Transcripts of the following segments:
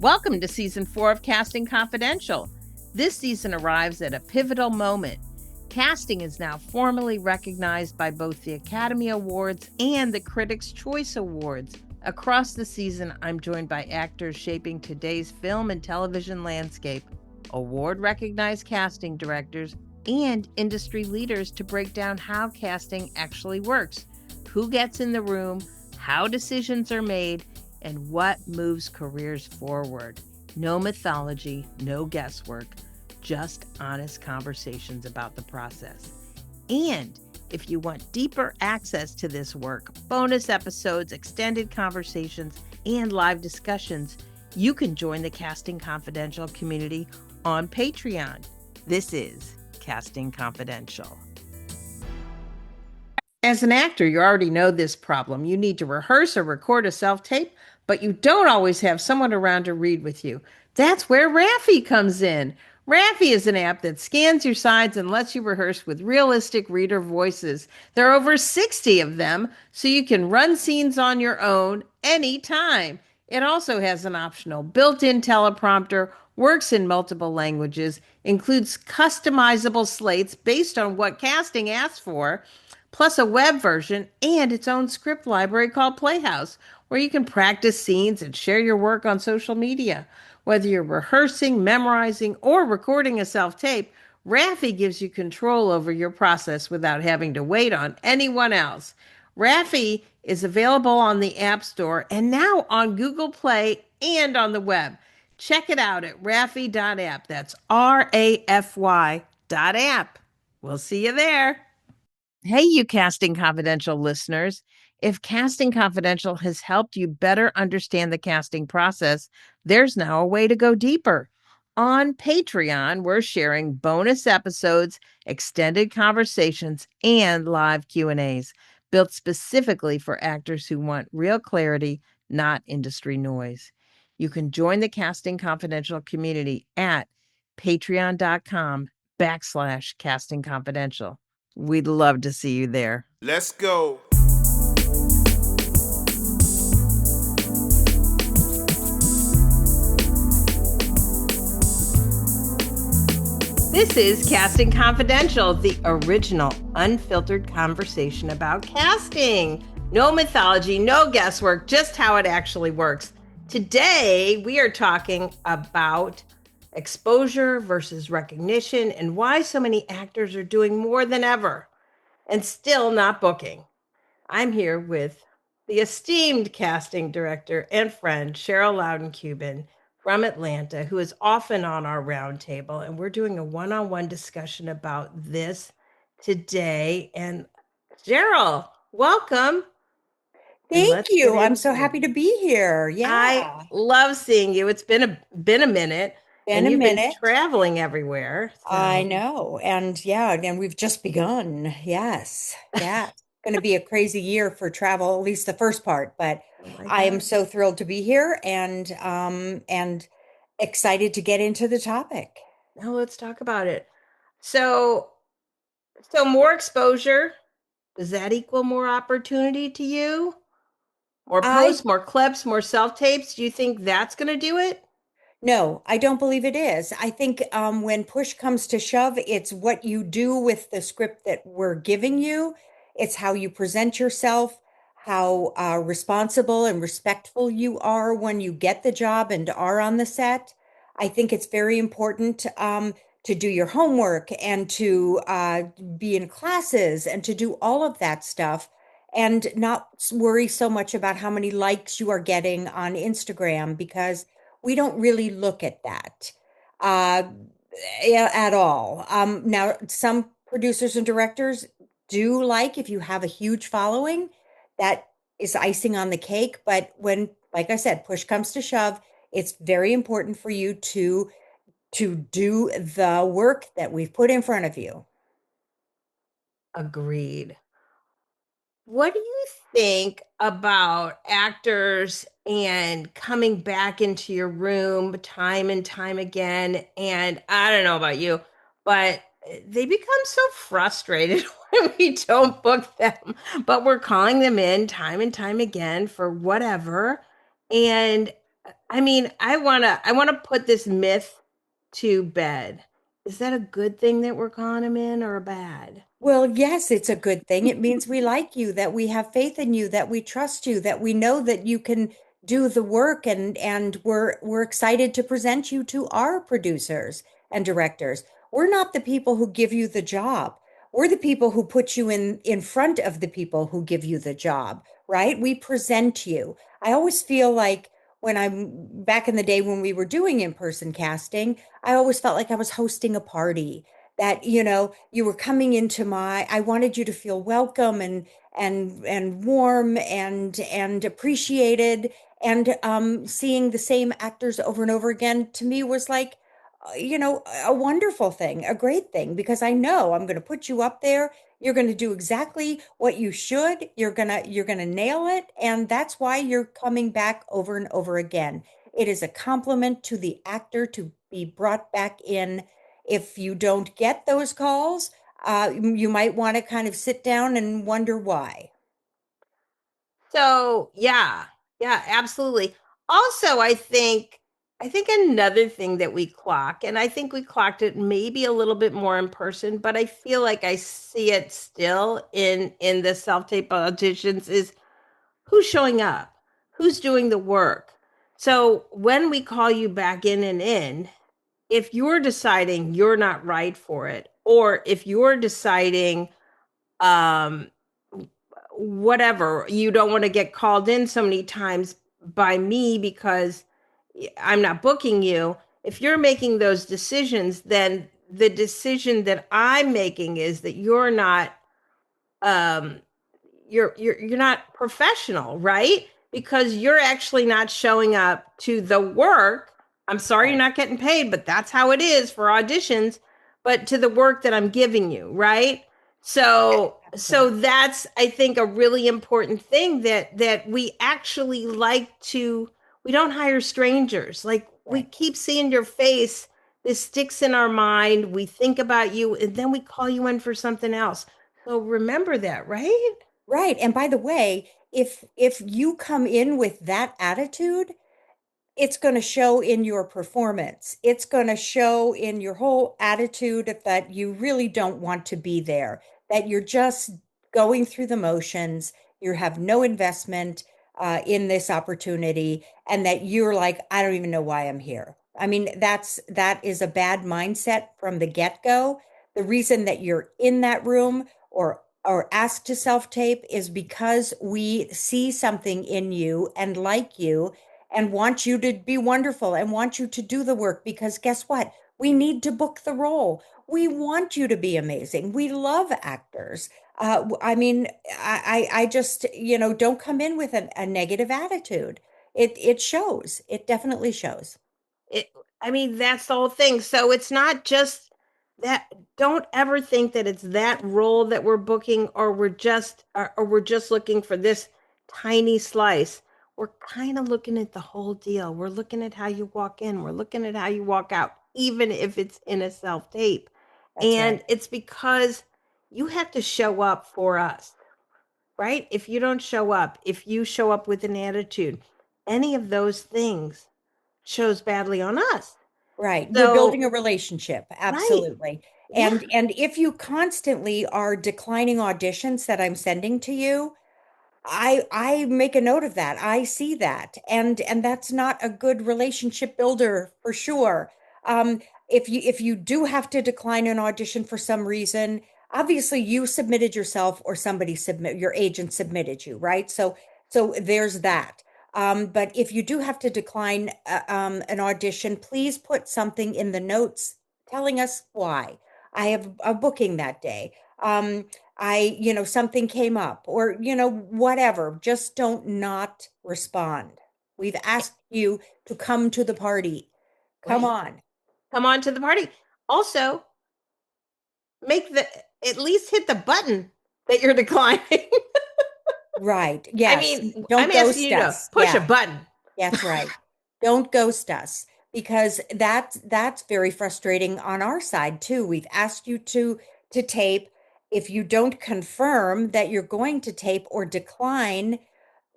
Welcome to Season 4 of Casting Confidential. This season arrives at a pivotal moment. Casting is now formally recognized by both the Academy Awards and the Critics' Choice Awards. Across the season, I'm joined by actors shaping today's film and television landscape, award-recognized casting directors, and industry leaders to break down how casting actually works, who gets in the room, how decisions are made, and what moves careers forward. No mythology, no guesswork, just honest conversations about the process. And if you want deeper access to this work, bonus episodes, extended conversations, and live discussions, you can join the Casting Confidential community on Patreon. This is Casting Confidential. As an actor, you already know this problem. You need to rehearse or record a self-tape, but you don't always have someone around to read with you. That's where Raffi comes in. Raffi is an app that scans your sides and lets you rehearse with realistic reader voices. There are over 60 of them, so you can run scenes on your own anytime. It also has an optional built-in teleprompter, works in multiple languages, includes customizable slates based on what casting asks for, plus a web version and its own script library called Playhouse, where you can practice scenes and share your work on social media. Whether you're rehearsing, memorizing, or recording a self-tape, Raffi gives you control over your process without having to wait on anyone else. Raffi is available on the App Store and now on Google Play and on the web. Check it out at raffi.app. That's RAFY.app. We'll see you there. Hey, you Casting Confidential listeners. If Casting Confidential has helped you better understand the casting process, there's now a way to go deeper. On Patreon, we're sharing bonus episodes, extended conversations, and live Q&As built specifically for actors who want real clarity, not industry noise. You can join the Casting Confidential community at patreon.com/Casting Confidential. We'd love to see you there. Let's go. This is Casting Confidential, the original unfiltered conversation about casting. No mythology, no guesswork, just how it actually works. Today, we are talking about exposure versus recognition and why so many actors are doing more than ever and still not booking. I'm here with the esteemed casting director and friend, Cheryl Louden-Kubin from Atlanta, who is often on our roundtable, and we're doing a one-on-one discussion about this today. And Cheryl, welcome. Thank you. I'm so happy to be here. Yeah. I love seeing you. It's been a minute. You've been traveling everywhere. So. I know. And we've just begun. Yes. Yeah. It's going to be a crazy year for travel, at least the first part, but I am so thrilled to be here and excited to get into the topic. Now let's talk about it. So more exposure, does that equal more opportunity to you? More posts, more clips, more self-tapes? Do you think that's going to do it? No, I don't believe it is. I think when push comes to shove, it's what you do with the script that we're giving you. It's how you present yourself, how responsible and respectful you are when you get the job and are on the set. I think it's very important to do your homework and to be in classes and to do all of that stuff and not worry so much about how many likes you are getting on Instagram, because we don't really look at that at all. Now, some producers and directors do like if you have a huge following, that is icing on the cake. But when, like I said, push comes to shove, it's very important for you to do the work that we've put in front of you. Agreed. What do you think about actors and coming back into your room time and time again? And I don't know about you, but they become so frustrated when we don't book them, but we're calling them in time and time again for whatever. And I mean, I want to put this myth to bed. Is that a good thing that we're calling him in or a bad? Well, yes, it's a good thing. It means we like you, that we have faith in you, that we trust you, that we know that you can do the work, and we're excited to present you to our producers and directors. We're not the people who give you the job. We're the people who put you in front of the people who give you the job, right? We present you. I always feel like when I'm back in the day when we were doing in-person casting, I always felt like I was hosting a party, that you were coming into my, I wanted you to feel welcome and warm and appreciated, and seeing the same actors over and over again to me was like a wonderful thing, a great thing, because I know I'm going to put you up there, you're going to do exactly what you should, you're going to nail it, and that's why you're coming back over and over again. It is a compliment to the actor to be brought back in. If you don't get those calls, you might want to kind of sit down and wonder why. So, yeah. Yeah, absolutely. Also, I think another thing that we clock, and I think we clocked it maybe a little bit more in person, but I feel like I see it still in the self-tape auditions is who's showing up, who's doing the work. So, when we call you back in, if you're deciding you're not right for it, or if you're deciding um whatever, you don't want to get called in so many times by me because I'm not booking you. If you're making those decisions, then the decision that I'm making is that um you're not professional, right? Because you're actually not showing up to the work. I'm sorry you're Right. not getting paid, but that's how it is for auditions, but to the work that I'm giving you, right? So Absolutely. that's, I think, a really important thing that we actually like to, we don't hire strangers. Like, we Right. keep seeing your face, this sticks in our mind, we think about you, and then we call you in for something else. So remember that, right? Right. And by the way, if you come in with that attitude, it's going to show in your performance. It's going to show in your whole attitude that you really don't want to be there, that you're just going through the motions, you have no investment in this opportunity, and that you're like, I don't even know why I'm here. I mean, that is a bad mindset from the get-go. The reason that you're in that room or asked to self-tape is because we see something in you and like you and want you to be wonderful and want you to do the work, because guess what? We need to book the role. We want you to be amazing. We love actors. I mean, I just, don't come in with a negative attitude. It shows. It definitely shows. it I mean, that's the whole thing. So it's not just that, don't ever think that it's that role that we're booking, or we're just looking for this tiny slice. We're kind of looking at the whole deal. We're looking at how you walk in, we're looking at how you walk out, even if it's in a self tape. That's right. And it's because you have to show up for us, right? If you don't show up, if you show up with an attitude, any of those things shows badly on us. Right. We're building So, a relationship. right. Absolutely. Yeah. And if you constantly are declining auditions that I'm sending to you, I make a note of that. I see that. And that's not a good relationship builder for sure. Um, if you do have to decline an audition for some reason, obviously you submitted yourself or somebody submit your agent submitted you, right? So there's that. But if you do have to decline an audition, please put something in the notes telling us why. I have a booking that day. Something came up, or, whatever. Just don't not respond. We've asked you to come to the party. Come Right. on. Come on to the party. Also, make the, at least hit the button that you're declining. Right. I Yes. mean, I'm Don't asking ghost you to us. push a Yeah, button. that's right. Don't ghost us, because that's very frustrating on our side too. We've asked you to tape. If you don't confirm that you're going to tape or decline,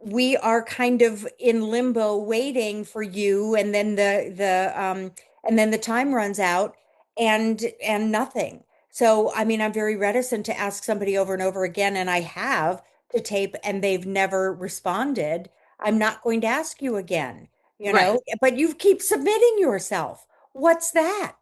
we are kind of in limbo waiting for you, and then the time runs out, and nothing. So I mean, I'm very reticent to ask somebody over and over again, and I have to tape and they've never responded. I'm not going to ask you again, Right. but you keep submitting yourself. What's that?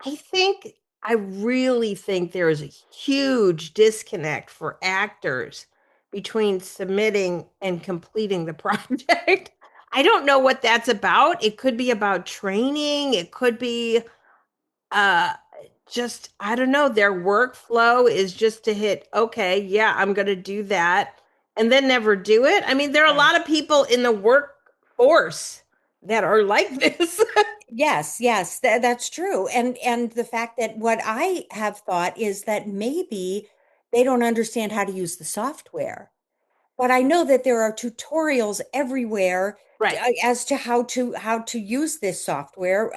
I think, I really think there is a huge disconnect for actors between submitting and completing the project. I don't know what that's about. It could be about training, it could be uh just, I don't know, their workflow is just to hit, okay, yeah, I'm going to do that, and then never do it. I mean, there are a Right. lot of people in the workforce that are like this. Yes, yes, that's true. And the fact that what I have thought is that maybe they don't understand how to use the software. But I know that there are tutorials everywhere Right. as to how to use this software.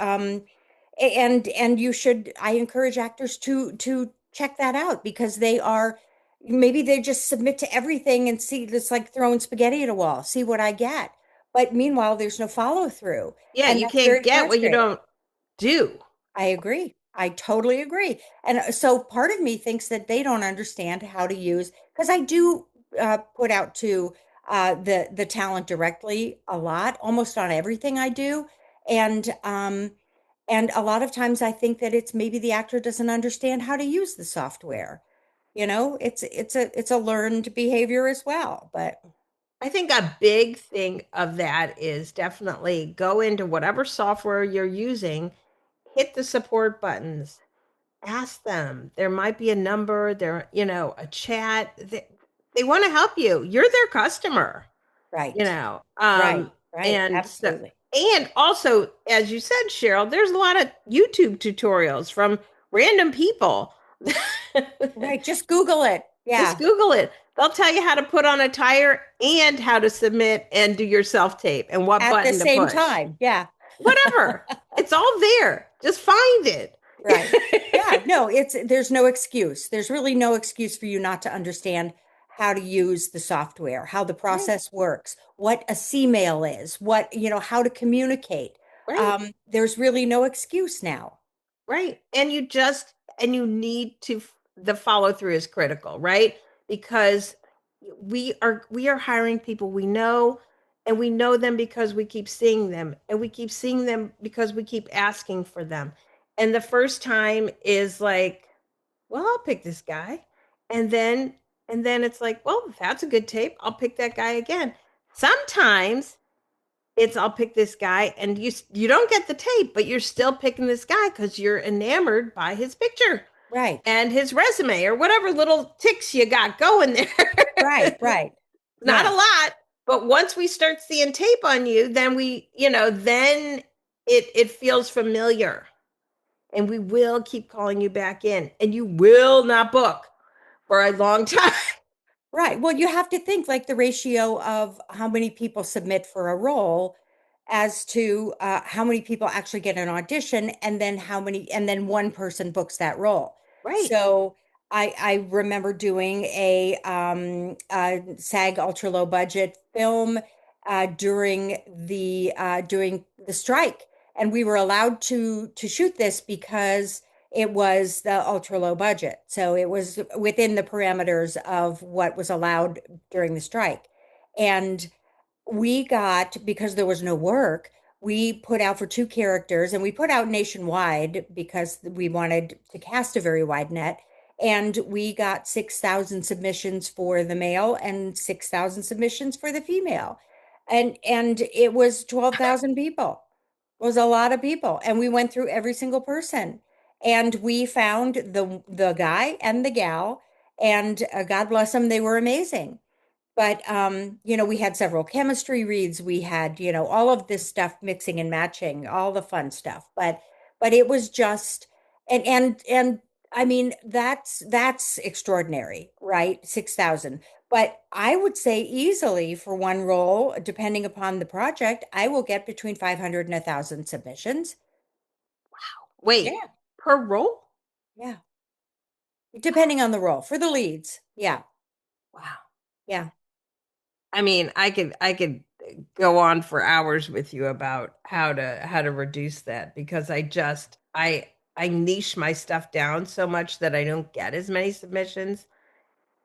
And you should, I encourage actors to check that out, because they are, maybe they just submit to everything and see, it's like throwing spaghetti at a wall, see what I get. But meanwhile, there's no follow through. Yeah, And you that's can't very get what you frustrating. don't do. I agree. I totally agree. And so part of me thinks that they don't understand how to use, because I do put out to the talent directly a lot, almost on everything I do. And a lot of times I think that it's maybe the actor doesn't understand how to use the software. It's a learned behavior as well. But I think a big thing of that is definitely go into whatever software you're using, hit the support buttons, ask them. There might be a number, there, a chat. They want to help you. You're their customer, you right, know. right, right, And so, absolutely. and also, as you said, Cheryl, there's a lot of YouTube tutorials from random people. Right, just Google it. Just Yeah, Google it. They'll tell you how to put on a tire and how to submit and do your self tape and what at the button to same push. time. Yeah. Whatever. It's all there. Just find it. Right. Yeah, no, there's no excuse. There's really no excuse for you not to understand how to use the software, how the Right. process works, what a C-mail is, how to communicate. Right. There's really no excuse now. Right. And you need to, the follow through is critical, right? Because we are hiring people we know, and we know them because we keep seeing them, and we keep seeing them because we keep asking for them. And the first time is like, well, I'll pick this guy. And then it's like, well, that's a good tape. I'll pick that guy again. Sometimes it's, I'll pick this guy, and you don't get the tape, but you're still picking this guy because you're enamored by his picture Right. and his resume or whatever little ticks you got going Right, there. right. Not a Yeah. lot, but once we start seeing tape on you, then then it feels familiar, and we will keep calling you back in, and you will not book for a long time. Right. Well, you have to think like the ratio of how many people submit for a role as to how many people actually get an audition, and then one person books that role. Right. So I remember doing a SAG ultra low budget film during the strike, and we were allowed to shoot this because it was the ultra low budget. So it was within the parameters of what was allowed during the strike. And because there was no work, we put out for two characters, and we put out nationwide because we wanted to cast a very wide net. And we got 6,000 submissions for the male and 6,000 submissions for the female. And it was 12,000 people. It was a lot of people. And we went through every single person. And we found the guy and the gal, and God bless them, they were amazing. But we had several chemistry reads. We had, all of this stuff mixing and matching, all the fun stuff. But it was just, and I mean, that's extraordinary, right? 6,000. But I would say easily for one role, depending upon the project, I will get between 500 and 1,000 submissions. Wait, Yeah. per role? Yeah. Depending on the role for the leads. Yeah. Wow. Yeah. I mean, I could go on for hours with you about how to reduce that because I niche my stuff down so much that I don't get as many submissions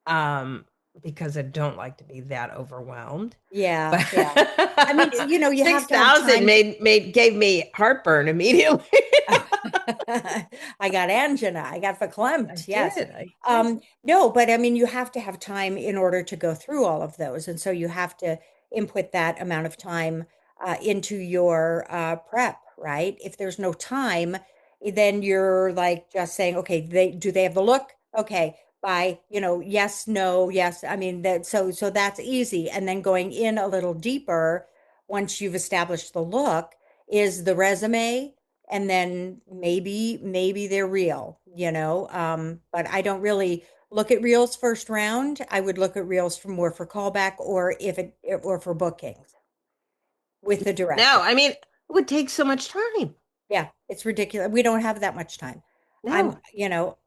um because I don't like to be that overwhelmed. Yeah, But yeah. I mean, you have to have 6,000 time. made gave me heartburn immediately. I got angina. I got I verklempt. Yes. did. I did. No, but I mean, you have to have time in order to go through all of those. And so you have to input that amount of time into your prep, right? If there's no time, then you're like just saying, okay, they have the look? Okay, bye. Yes, no, yes. I mean, so that's easy. And then going in a little deeper, once you've established the look, is the resume, and then maybe they're real, but I don't really look at reels first round. I would look at reels for more for callback, or or for bookings with the No, director. I mean, it would take so much time. Yeah, it's ridiculous. We don't have that much time. I'm No. you know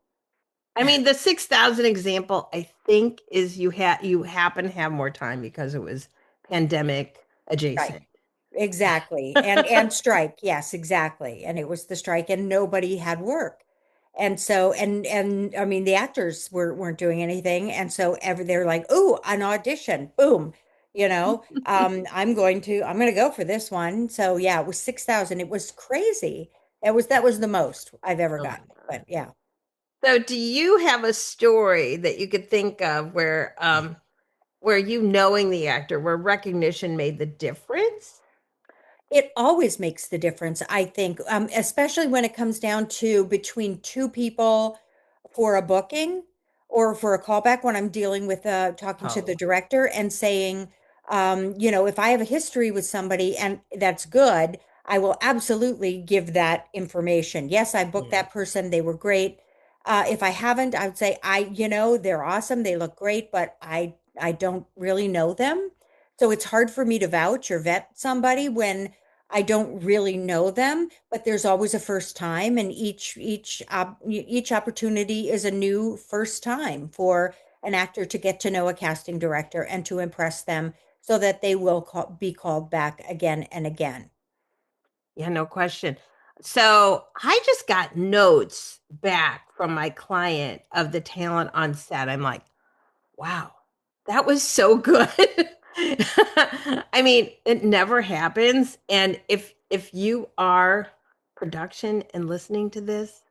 I mean, the 6,000 example, I think, is you happen to have more time because it was pandemic right. adjacent. Exactly. And strike. Yes, exactly. And it was the strike and nobody had work. And so and I mean the actors weren't doing anything. And so they're like, "Ooh, an audition. Boom." I'm going to go for this one. So yeah, it was 6,000. It was crazy. That was the most I've ever Oh my gotten. God. But yeah. So, do you have a story that you could think of where you knowing the actor, where recognition made the difference? It always makes the difference, I think, especially when it comes down to between two people for a booking or for a callback when I'm dealing with talking to the Oh, director and saying, if I have a history with somebody and that's good, I will absolutely give that information. Yes, I booked yeah. that person. They were great. If I haven't, I would say they're awesome. They look great, but I don't really know them. So it's hard for me to vouch or vet somebody when I don't really know them, but there's always a first time, and each opportunity is a new first time for an actor to get to know a casting director and to impress them so that they will be called back again and again. Yeah, no question. So I just got notes back from my client of the talent on set. I'm like, wow, that was so good. I mean, it never happens. And if you are production and listening to this,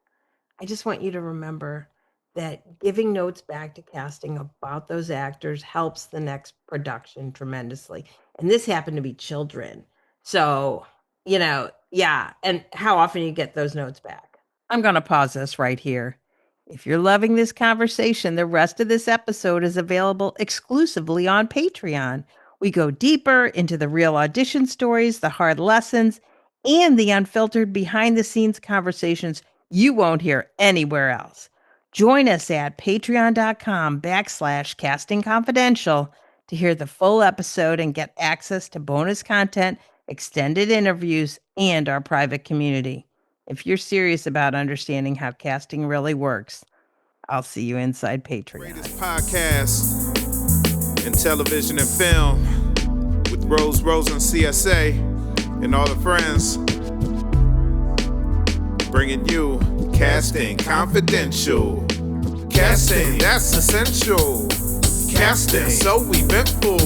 I just want you to remember that giving notes back to casting about those actors helps the next production tremendously. And this happened to be children. So, yeah. And how often you get those notes back. I'm going to pause this right here. If you're loving this conversation, the rest of this episode is available exclusively on Patreon. We go deeper into the real audition stories, the hard lessons, and the unfiltered behind the scenes conversations you won't hear anywhere else. Join us at patreon.com/casting confidential to hear the full episode and get access to bonus content, extended interviews, and our private community. If you're serious about understanding how casting really works, I'll see you inside Patreon. Greatest podcast in television and film with Rosen, CSA, and all the friends. Bringing you Casting Confidential. Casting, that's essential. Casting, so eventful.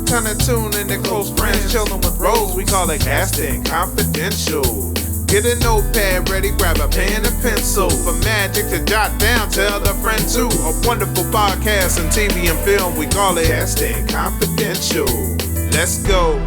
Time to tune in to close friends, chilling with Rose. We call it Casting Confidential. Get a notepad ready, grab a pen and pencil. For magic to jot down, tell a friend too. A wonderful podcast in TV and film, we call it Casting Confidential. Let's go.